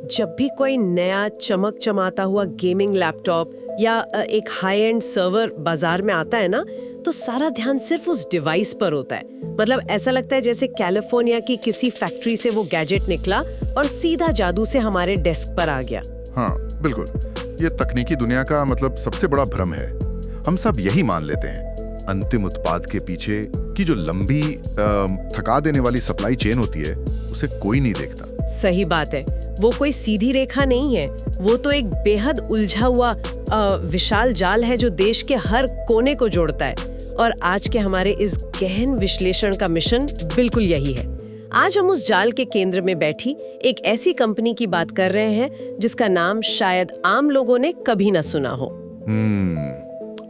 जब भी कोई नया चमक चमाता हुआ गेमिंग लैपटॉप या एक हाई एंड सर्वर बाजार में आता है ना, तो सारा ध्यान सिर्फ उस डिवाइस पर होता है। मतलब ऐसा लगता है जैसे कैलिफोर्निया की किसी फैक्ट्री से वो गैजेट निकला और सीधा जादू से हमारे डेस्क पर आ गया। हाँ बिल्कुल, ये तकनीकी दुनिया का मतलब सबसे बड़ा भ्रम है। हम सब यही मान लेते हैं अंतिम उत्पाद के पीछे की जो लंबी थका देने वाली सप्लाई चेन होती है उसे कोई नहीं देखता। सही बात है, वो कोई सीधी रेखा नहीं है, वो तो एक बेहद उलझा हुआ विशाल जाल है जो देश के हर कोने को जोड़ता है। और आज के हमारे इस गहन विश्लेषण का मिशन बिल्कुल यही है। आज हम उस जाल के केंद्र में बैठी एक ऐसी कंपनी की बात कर रहे हैं जिसका नाम शायद आम लोगों ने कभी ना सुना हो।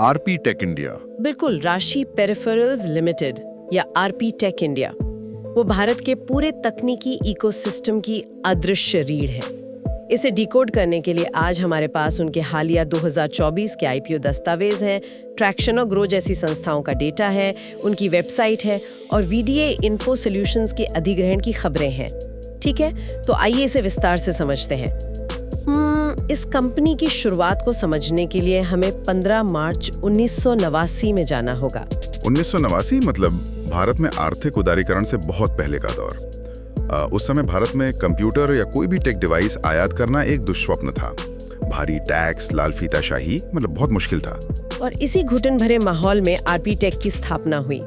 RP Tech India. बिल्कुल, राशि पेरिफेरल्स लिमिटेड या आरपी टेक इंडिया। वो भारत के पूरे तकनीकी इकोसिस्टम की अदृश्य रीढ़ है। इसे डिकोड करने के लिए आज हमारे पास उनके हालिया 2024 के आईपीओ दस्तावेज हैं, ट्रैक्शन और ग्रो जैसी संस्थाओं का डेटा है, उनकी वेबसाइट है और वीडीए इन्फो सॉल्यूशंस के अधिग्रहण की खबरें हैं। ठीक है, तो आइए इसे विस्तार से समझते हैं। इस कंपनी की शुरुआत को समझने के लिए हमें 15 मार्च 1989 में जाना होगा। 1989 मतलब भारत में आर्थिक उदारीकरण से बहुत पहले का दौर। उस समय भारत में कंप्यूटर या कोई भी टेक डिवाइस आयात करना एक दुष्स्वप्न था। भारी टैक्स, लाल फीताशाही, मतलब बहुत मुश्किल था। और इसी घुटन भरे माहौल में आरपी टेक की स्थापना हुई।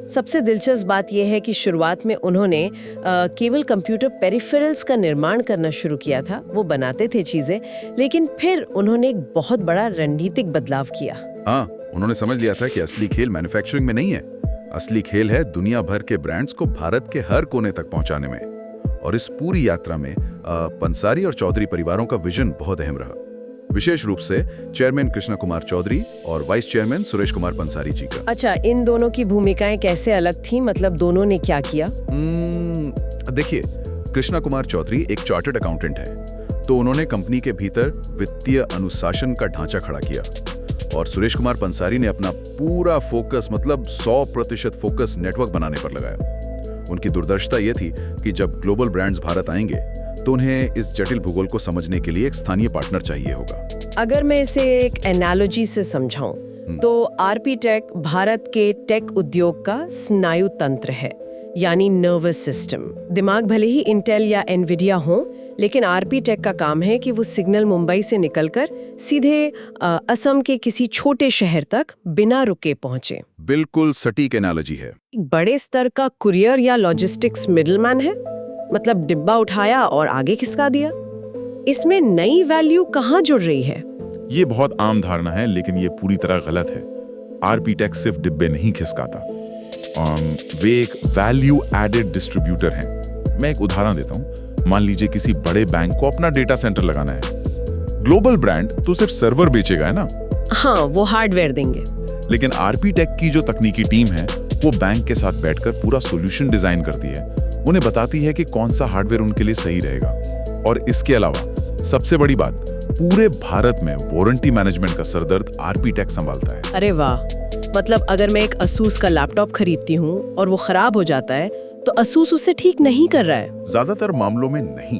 सबसे दिलचस्प बात यह है कि शुरुआत में उन्होंने केवल कंप्यूटर पेरिफेरल्स का निर्माण करना शुरू किया था। वो बनाते थे चीजें, लेकिन फिर उन्होंने एक बहुत बड़ा रणनीतिक बदलाव किया। हाँ, उन्होंने समझ लिया था कि असली खेल मैन्युफैक्चरिंग में नहीं है, असली खेल है दुनिया भर के ब्रांड्स को भारत के हर कोने तक पहुंचाने में। और इस पूरी यात्रा में पंसारी और चौधरी परिवारों का विजन बहुत अहम रहा, विशेष रूप से चेयरमैन कृष्णा कुमार चौधरी और वाइस चेयरमैन सुरेश कुमार पंसारी जी का। अच्छा, इन दोनों की भूमिकाएं कैसे अलग थी? मतलब दोनों ने क्या किया? देखिए, कृष्णा कुमार चौधरी एक चार्टर्ड अकाउंटेंट है, तो उन्होंने कंपनी के भीतर वित्तीय अनुशासन का ढांचा खड़ा किया। और सुरेश कुमार पंसारी ने अपना पूरा फोकस, मतलब 100% फोकस नेटवर्क बनाने पर लगाया। उनकी दूरदर्शिता ये थी कि जब ग्लोबल ब्रांड्स भारत आएंगे तो उन्हें इस जटिल भूगोल को समझने के लिए एक स्थानीय पार्टनर चाहिए होगा। अगर मैं इसे एक एनालॉजी से समझाऊं तो आरपी टेक भारत के टेक उद्योग का स्नायु तंत्र है, यानी नर्वस सिस्टम। दिमाग भले ही इंटेल या एनविडिया हो, लेकिन आरपी टेक का काम है कि वो सिग्नल मुंबई से निकलकर सीधे असम के किसी छोटे शहर तक बिना रुके पहुंचे। बिल्कुल सटीक एनालॉजी है। बड़े स्तर का कुरियर या लॉजिस्टिक्स मिडलमैन है, मतलब डिब्बा उठाया और आगे खिसका दिया। इसमें नई वैल्यू कहाँ जुड़ रही है? ये बहुत आम धारणा है, लेकिन ये पूरी तरह गलत है। आरपी टेक सिर्फ डिब्बे नहीं खिसकाता, वे एक वैल्यू एडेड डिस्ट्रीब्यूटर हैं। मैं एक उदाहरण देता हूँ। मान लीजिए किसी बड़े बैंक को अपना डेटा सेंटर लगाना है। ग्लोबल ब्रांड तो सिर्फ सर्वर बेचेगा, है ना? हाँ, वो हार्डवेयर देंगे। लेकिन आरपी टेक की जो तकनीकी टीम है वो बैंक के साथ बैठकर पूरा सॉल्यूशन डिजाइन करती है, उन्हें बताती है कि कौन सा हार्डवेयर उनके लिए सही रहेगा। और इसके अलावा सबसे बड़ी बात, पूरे भारत में वारंटी मैनेजमेंट का सरदर्द आरपी टेक संभालता है। अरे वाह, मतलब अगर मैं एक असूस का लैपटॉप खरीदती हूँ और वो खराब हो जाता है तो असूस उसे ठीक नहीं कर रहा है? ज्यादातर मामलों में नहीं।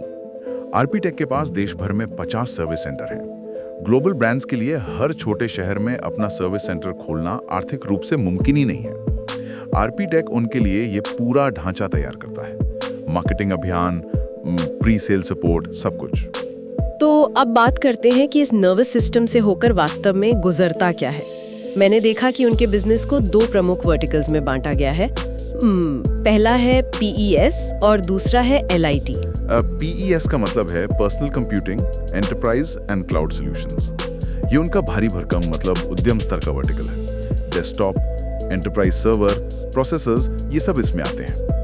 आरपी टेक के पास देश भर में 50 सर्विस सेंटर हैं। ग्लोबल ब्रांड्स के लिए हर छोटे शहर में अपना सर्विस सेंटर खोलना आर्थिक रूप से मुमकिन ही नहीं है। आरपी टेक उनके लिए ये पूरा ढांचा तैयार करता है, मार्केटिंग अभियान, प्री सेल सपोर्ट, सब कुछ। तो अब बात करते हैं कि इस नर्वस सिस्टम से होकर वास्तव में गुजरता क्या है। मैंने देखा कि उनके बिजनेस को 2 प्रमुख वर्टिकल्स में बांटा गया है। पहला है PES और दूसरा है LIT। PES का मतलब है personal computing, enterprise and cloud solutions. ये उनका भारी भरकम मतलब उद्यम स्तर का वर्टिकल है। डेस्कटॉप, एंटरप्राइज सर्वर, प्रोसेसर्स, ये सब इसमें आते हैं।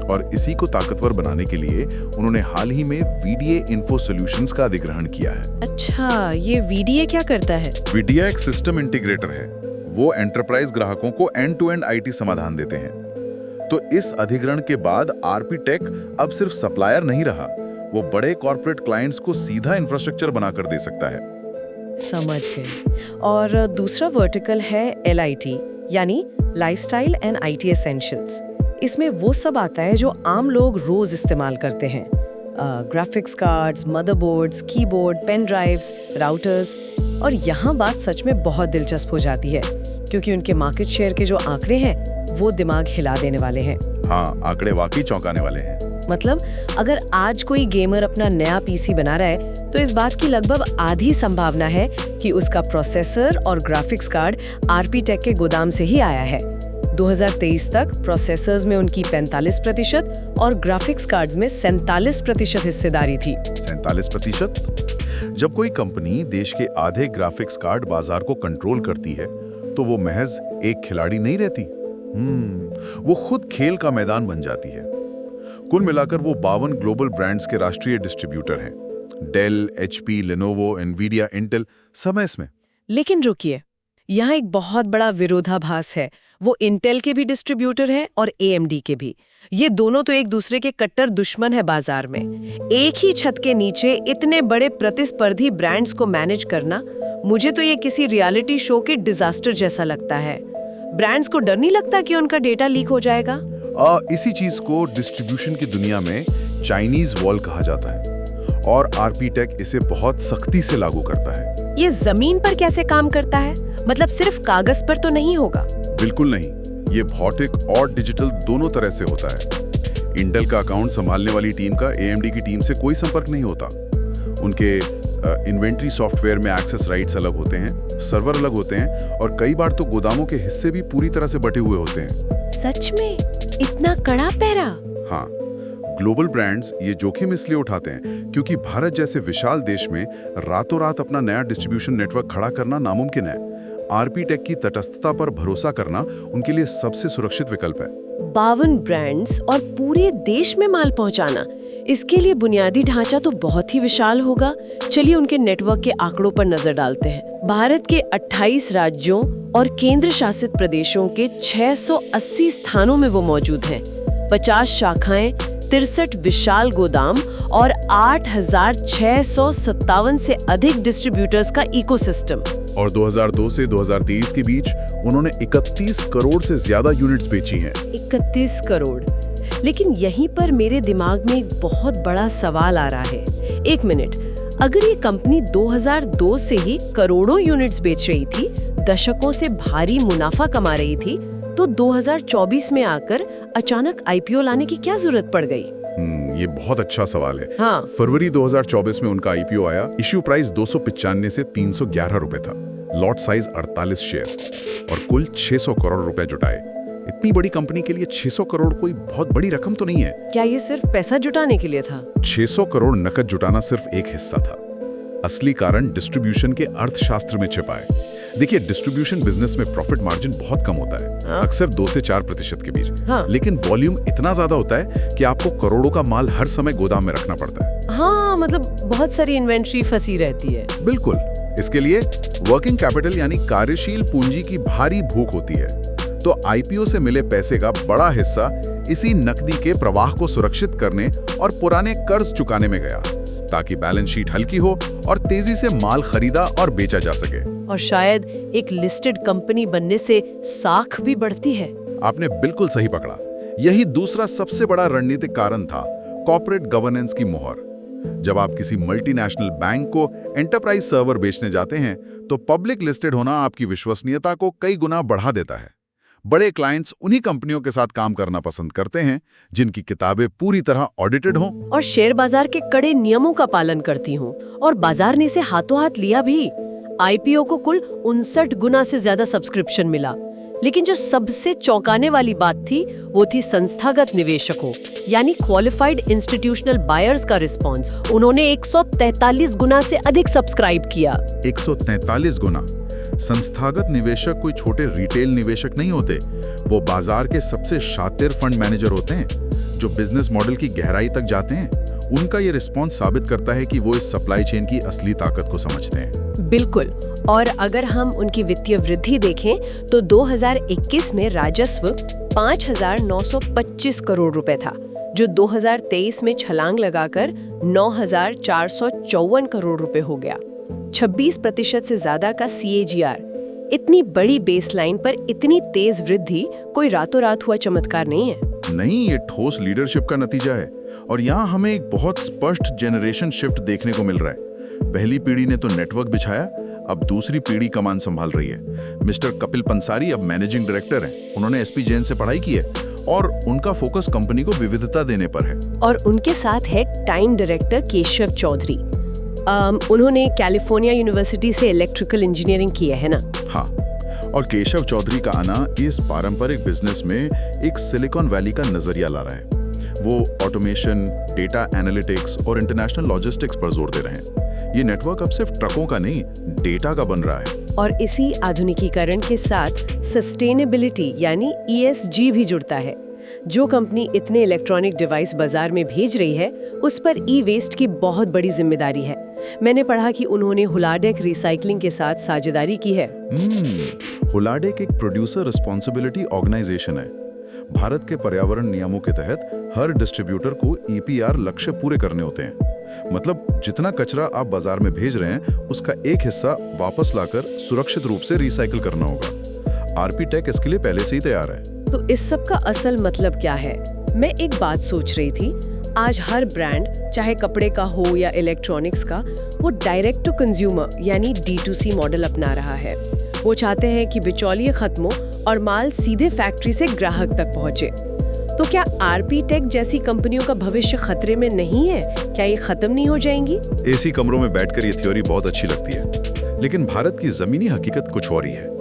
और इसी को ताकतवर बनाने के लिए उन्होंने हाल ही में वीडीए इन्फो सॉल्यूशंस का अधिग्रहण किया है। अच्छा, ये वीडीए क्या करता है? वीडीए एक सिस्टम इंटीग्रेटर है। वो एंटरप्राइज ग्राहकों को एंड टू एंड IT समाधान देते हैं। तो इस अधिग्रहण के बाद आरपी टेक अब सिर्फ सप्लायर नहीं रहा, वो बड़े कॉर्पोरेट क्लाइंट्स को सीधा इंफ्रास्ट्रक्चर बनाकर दे सकता है। समझ गए। और दूसरा वर्टिकल है LIT, यानी लाइफस्टाइल एंड IT एसेंशियल्स। इसमें वो सब आता है जो आम लोग रोज इस्तेमाल करते हैं। Graphics cards, motherboards, keyboard, pen drives, routers. और यहाँ बात सच में बहुत दिलचस्प हो जाती है, क्योंकि उनके मार्केट शेयर के जो आंकड़े हैं वो दिमाग हिला देने वाले हैं। हाँ, आंकड़े वाकई चौंकाने वाले हैं। मतलब अगर आज कोई गेमर अपना नया पीसी बना रहा है तो इस बात की लगभग आधी संभावना है कि उसका प्रोसेसर और ग्राफिक्स कार्ड आरपी टेक के गोदाम से ही आया है। 2023 तक प्रोसेसर्स में उनकी 45% और ग्राफिक्स कार्ड्स में 47% हिस्सेदारी थी। 47%? जब कोई कंपनी देश के आधे ग्राफिक्स कार्ड बाजार को कंट्रोल करती है तो वो महज एक खिलाड़ी नहीं रहती। वो खुद खेल का मैदान बन जाती है। कुल मिलाकर वो 52 ग्लोबल ब्रांड्स के राष्ट्रीय डिस्ट्रीब्यूटर हैं। Dell, HP, Lenovo, Nvidia, Intel, सब है इसमें। लेकिन रुकिए, यहाँ एक बहुत बड़ा विरोधाभास है। वो इंटेल के भी डिस्ट्रीब्यूटर हैं और एएमडी के भी। ये दोनों तो एक दूसरे के कट्टर दुश्मन है बाजार में। एक ही छत के नीचे इतने बड़े प्रतिस्पर्धी ब्रांड्स को मैनेज करना, मुझे तो ये किसी रियलिटी शो के डिजास्टर जैसा लगता है। ब्रांड्स को डर नहीं लगता कि उनका डेटा लीक हो जाएगा? इसी चीज को डिस्ट्रीब्यूशन की दुनिया में चाइनीज वॉल कहा जाता है और आरपी टेक इसे बहुत सख्ती से लागू करता है। ये जमीन पर कैसे काम करता है? मतलब सिर्फ कागज पर तो नहीं होगा? बिल्कुल नहीं, ये भौतिक और डिजिटल दोनों तरह से होता है। इंटेल का अकाउंट संभालने वाली टीम का एएमडी की टीम से कोई संपर्क नहीं होता। उनके इन्वेंट्री सॉफ्टवेयर में एक्सेस राइट्स अलग होते हैं, सर्वर अलग होते हैं और कई बार तो गोदामों के हिस्से भी पूरी तरह से बटे हुए होते हैं। सच में? इतना कड़ा पहरा? हाँ, ग्लोबल ब्रांड्स ये जोखिम इसलिए उठाते हैं क्योंकि भारत जैसे विशाल देश में रातों रात अपना नया डिस्ट्रीब्यूशन नेटवर्क खड़ा करना नामुमकिन है। आरपी टेक की तटस्थता पर भरोसा करना उनके लिए सबसे सुरक्षित विकल्प है। 52 ब्रांड्स और पूरे देश में माल पहुंचाना, इसके लिए बुनियादी ढांचा तो बहुत ही विशाल होगा। चलिए उनके नेटवर्क के आंकड़ों पर नजर डालते हैं। भारत के 28 राज्यों और केंद्र शासित प्रदेशों के 680 स्थानों में वो मौजूद हैं। 50 शाखाएं, 63 विशाल गोदाम और 8,657 से अधिक डिस्ट्रीब्यूटर्स का इकोसिस्टम। और 2002 से 2023 के बीच उन्होंने 31 करोड़ से ज्यादा यूनिट्स बेची हैं। 31 करोड़। लेकिन यहीं पर मेरे दिमाग में एक बहुत बड़ा सवाल आ रहा है। एक मिनट, अगर ये कंपनी 2002 से ही करोड़ों यूनिट्स बेच रही थी, दशकों से भारी मुनाफा कमा रही थी, तो 2024 में आकर अचानक आईपीओ लाने की क्या जरूरत पड़ गई? ये बहुत अच्छा सवाल है। हाँ। फरवरी 2024 में उनका आईपीओ आया। इश्यू प्राइस 295 से 311 रुपए था। लॉट साइज 48 शेयर और कुल 600 करोड़ रुपए जुटाए। इतनी बड़ी कंपनी के लिए 600 करोड़ कोई बहुत बड़ी रकम तो नहीं है। क्या ये सिर्फ पैसा जुटाने के लिए था? 600 करोड़ नकद जुटाना सिर्फ एक हिस्सा था। असली कारण डिस्ट्रीब्यूशन के अर्थशास्त्र में छिपा है। देखिए, डिस्ट्रीब्यूशन बिजनेस में प्रॉफिट मार्जिन बहुत कम होता है, अक्सर 2 से 4% के बीच। लेकिन वॉल्यूम इतना ज्यादा होता है कि आपको करोड़ों का माल हर समय गोदाम में रखना पड़ता है। हाँ, मतलब बहुत सारी इन्वेंट्री फंसी रहती है। बिल्कुल। इसके लिए वर्किंग कैपिटल यानी कार्यशील पूंजी की भारी भूख होती है। तो आईपीओ से मिले पैसे का बड़ा हिस्सा इसी नकदी के प्रवाह को सुरक्षित करने और पुराने कर्ज चुकाने में गया, ताकि बैलेंस शीट हल्की हो और तेजी से माल खरीदा और बेचा जा सके। और शायद एक लिस्टेड कंपनी बनने से साख भी बढ़ती है। आपने बिल्कुल सही पकड़ा। यही दूसरा सबसे बड़ा रणनीतिक कारण था, कॉर्पोरेट गवर्नेंस की मोहर। जब आप किसी मल्टीनेशनल बैंक को एंटरप्राइज सर्वर बेचने जाते हैं तो पब्लिक लिस्टेड होना आपकी विश्वसनीयता को कई गुना बढ़ा देता है। बड़े क्लाइंट्स उन्हीं कंपनियों के साथ काम करना पसंद करते हैं जिनकी किताबें पूरी तरह ऑडिटेड हों और शेयर बाजार के कड़े नियमों का पालन करती हों। और बाजार ने इसे हाथों हाथ लिया भी। आईपीओ को कुल 59 गुना से ज्यादा सब्सक्रिप्शन मिला। लेकिन जो सबसे चौंकाने वाली बात थी वो थी संस्थागत निवेशकों यानी क्वालिफाइड इंस्टीट्यूशनल बायर्स का रिस्पॉन्स। उन्होंने 143 गुना से अधिक सब्सक्राइब किया। 143 गुना। संस्थागत निवेशक कोई छोटे रिटेल निवेशक नहीं होते, वो बाजार के सबसे शातिर फंड मैनेजर होते हैं जो बिजनेस मॉडल की गहराई तक जाते हैं। उनका ये रिस्पॉन्स साबित करता है कि वो इस सप्लाई चेन की असली ताकत को समझते हैं। बिल्कुल। और अगर हम उनकी वित्तीय वृद्धि देखें तो 2021 में राजस्व 5,925 करोड़ रुपए था, जो 2023 में छलांग लगाकर 9,454 करोड़ रुपए हो गया। 26% से ज्यादा का CAGR। इतनी बड़ी बेसलाइन पर इतनी तेज वृद्धि कोई रातों रात हुआ चमत्कार नहीं है। नहीं, ये ठोस लीडरशिप का नतीजा है। और यहाँ हमें एक बहुत स्पष्ट जनरेशन शिफ्ट देखने को मिल रहा है। पहली पीढ़ी ने तो नेटवर्क बिछाया, अब दूसरी पीढ़ी कमान संभाल रही है। मिस्टर कपिल पंसारी अब मैनेजिंग डायरेक्टर हैं। उन्होंने एसपी जैन से पढ़ाई की है और उनका फोकस कंपनी को विविधता देने पर है। और उनके साथ है टाइम डायरेक्टर केशव चौधरी। उन्होंने कैलिफोर्निया यूनिवर्सिटी से इलेक्ट्रिकल इंजीनियरिंग की है ना? हाँ, और केशव चौधरी का आना इस पारंपरिक बिजनेस में एक सिलिकॉन वैली का नजरिया ला रहा है। वो ऑटोमेशन, डेटा एनालिटिक्स और इंटरनेशनल लॉजिस्टिक्स पर जोर दे रहे हैं। ये नेटवर्क अब सिर्फ ट्रकों का नहीं, डेटा का बन रहा है। और इसी आधुनिकीकरण के साथ सस्टेनेबिलिटी यानी ESG भी जुड़ता है। जो कंपनी इतने इलेक्ट्रॉनिक डिवाइस बाजार में भेज रही है, उस पर ई-वेस्ट की बहुत बड़ी जिम्मेदारी है। मैंने पढ़ा कि उन्होंने हुलाडेक रिसाइकलिंग के साथ साझेदारी की है। हुलाडेक एक प्रोड्यूसर रिस्पॉन्सिबिलिटी ऑर्गेनाइजेशन है। भारत के पर्यावरण नियमों के तहत हर डिस्ट्रीब्यूटर को EPR लक्ष्य पूरे करने होते हैं। मतलब जितना कचरा आप बाजार में भेज रहे हैं, उसका एक हिस्सा वापस लाकर सुरक्षित रूप से रिसाइकिल करना होगा। आरपी टेक इसके लिए पहले से ही तैयार है। तो इस सब का असल मतलब क्या है? मैं एक बात सोच रही थी, आज हर ब्रांड, चाहे कपड़े का हो या इलेक्ट्रॉनिक्स का, वो डायरेक्ट टू कंज्यूमर यानी D2C मॉडल अपना रहा है। वो चाहते हैं कि बिचौलिए खत्म हो और माल सीधे फैक्ट्री से ग्राहक तक पहुंचे। तो क्या आरपी टेक जैसी कंपनियों का भविष्य खतरे में नहीं है? क्या ये खत्म नहीं हो जाएंगी? एसी कमरों में बैठकर ये थ्योरी बहुत अच्छी लगती है, लेकिन भारत की जमीनी हकीकत कुछ और ही है।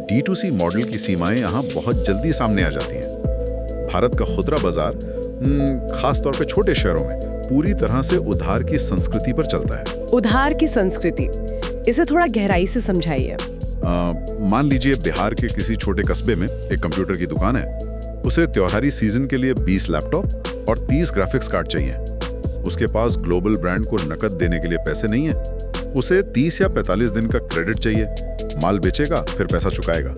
D2C मॉडल की सीमाएं यहाँ बहुत जल्दी सामने आ जाती हैं। भारत का खुदरा बाजार, खास तौर पे छोटे शहरों में, पूरी तरह से उधार की संस्कृति पर चलता है। उधार की संस्कृति, इसे थोड़ा गहराई से समझाइए। मान लीजिए बिहार के किसी छोटे कस्बे में एक कंप्यूटर की दुकान है। उसे त्योहारी सीजन के लिए 20 लैपटॉप और 30 ग्राफिक्स कार्ड चाहिए। उसके पास ग्लोबल ब्रांड को नकद देने के लिए पैसे नहीं है। उसे 30 या 45 दिन का क्रेडिट चाहिए। माल बेचेगा, फिर पैसा चुकाएगा।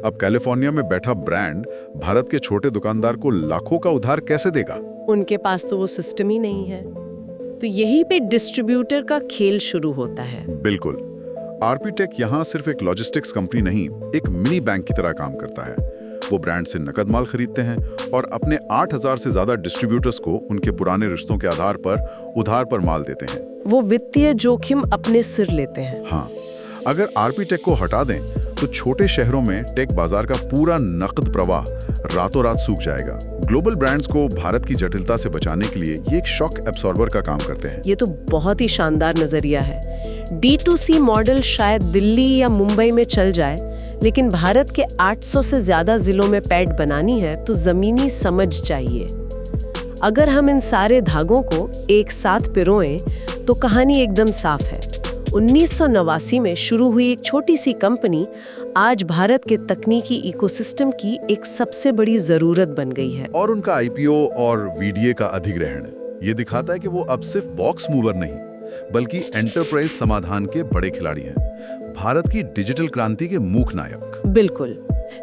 अब कैलिफोर्निया में बैठा ब्रांड भारत के छोटे दुकानदार को लाखों का उधार कैसे देगा? उनके पास तो वो सिस्टम ही नहीं है। तो यहीं पे डिस्ट्रीब्यूटर का खेल शुरू होता है। बिल्कुल। आरपी टेक यहाँ सिर्फ एक लॉजिस्टिक्स कंपनी नहीं, एक मिनी बैंक की तरह काम करता है। वो ब्रांड से नकद माल खरीदते हैं और अपने 8000 से ज्यादा डिस्ट्रीब्यूटर्स को उनके पुराने रिश्तों के आधार पर उधार पर माल देते हैं। वो वित्तीय जोखिम अपने सिर लेते हैं। हाँ, अगर आरपी टेक को हटा दें तो छोटे शहरों में टेक बाजार का पूरा नकद प्रवाह रातों रात सूख जाएगा। ग्लोबल ब्रांड्स को भारत की जटिलता से बचाने के लिए ये एक शॉक एब्सॉर्बर का काम करते हैं। ये तो बहुत ही शानदार नजरिया है। D2C मॉडल शायद दिल्ली या मुंबई में चल जाए, लेकिन भारत के 800 से ज्यादा जिलों में पैड बनानी है तो जमीनी समझ चाहिए। अगर हम इन सारे धागों को एक साथ पिरोएं तो कहानी एकदम साफ है। 1989 में शुरू हुई एक छोटी सी कंपनी आज भारत के तकनीकी इकोसिस्टम की एक सबसे बड़ी जरूरत बन गई है। और उनका IPO और VDA का अधिग्रहण ये दिखाता है कि वो अब सिर्फ बॉक्स मूवर नहीं, बल्कि एंटरप्राइज समाधान के बड़े खिलाड़ी हैं, भारत की डिजिटल क्रांति के मूक नायक। बिल्कुल।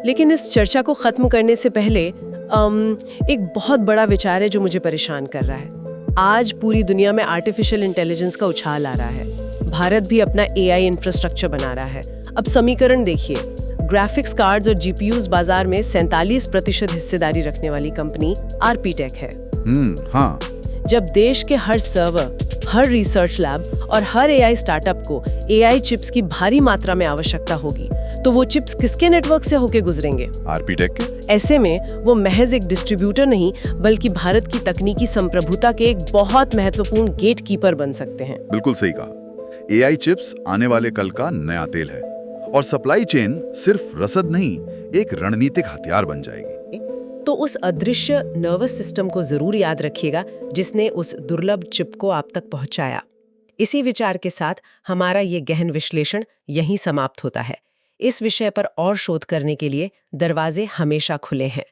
लेकिन इस चर्चा को खत्म करने से पहले एक बहुत बड़ा विचार है जो मुझे परेशान कर रहा है। आज पूरी दुनिया में आर्टिफिशियल इंटेलिजेंस का उछाल आ रहा है। भारत भी अपना AI इंफ्रास्ट्रक्चर बना रहा है। अब समीकरण देखिए, ग्राफिक्स कार्ड्स और GPUs बाजार में 47% हिस्सेदारी रखने वाली कंपनी आरपी टेक है। हाँ। जब देश के हर सर्वर, हर रिसर्च लैब और हर AI स्टार्टअप को AI चिप्स की भारी मात्रा में आवश्यकता होगी, तो वो चिप्स किसके नेटवर्क से होके गुजरेंगे? आरपी टेक के। ऐसे में वो महज एक डिस्ट्रीब्यूटर नहीं, बल्कि भारत की तकनीकी संप्रभुता के एक बहुत महत्वपूर्ण गेटकीपर बन सकते हैं। बिल्कुल सही कहा। AI चिप्स आने वाले कल का नया तेल है और सप्लाई चेन सिर्फ रसद नहीं, एक रणनीतिक हथियार बन जाएगी। तो उस अदृश्य नर्वस सिस्टम को जरूर याद रखिएगा जिसने उस दुर्लभ चिप को आप तक पहुंचाया। इसी विचार के साथ हमारा ये गहन विश्लेषण यहीं समाप्त होता है। इस विषय पर और शोध करने के लिए दरवाजे हमेशा खुले हैं।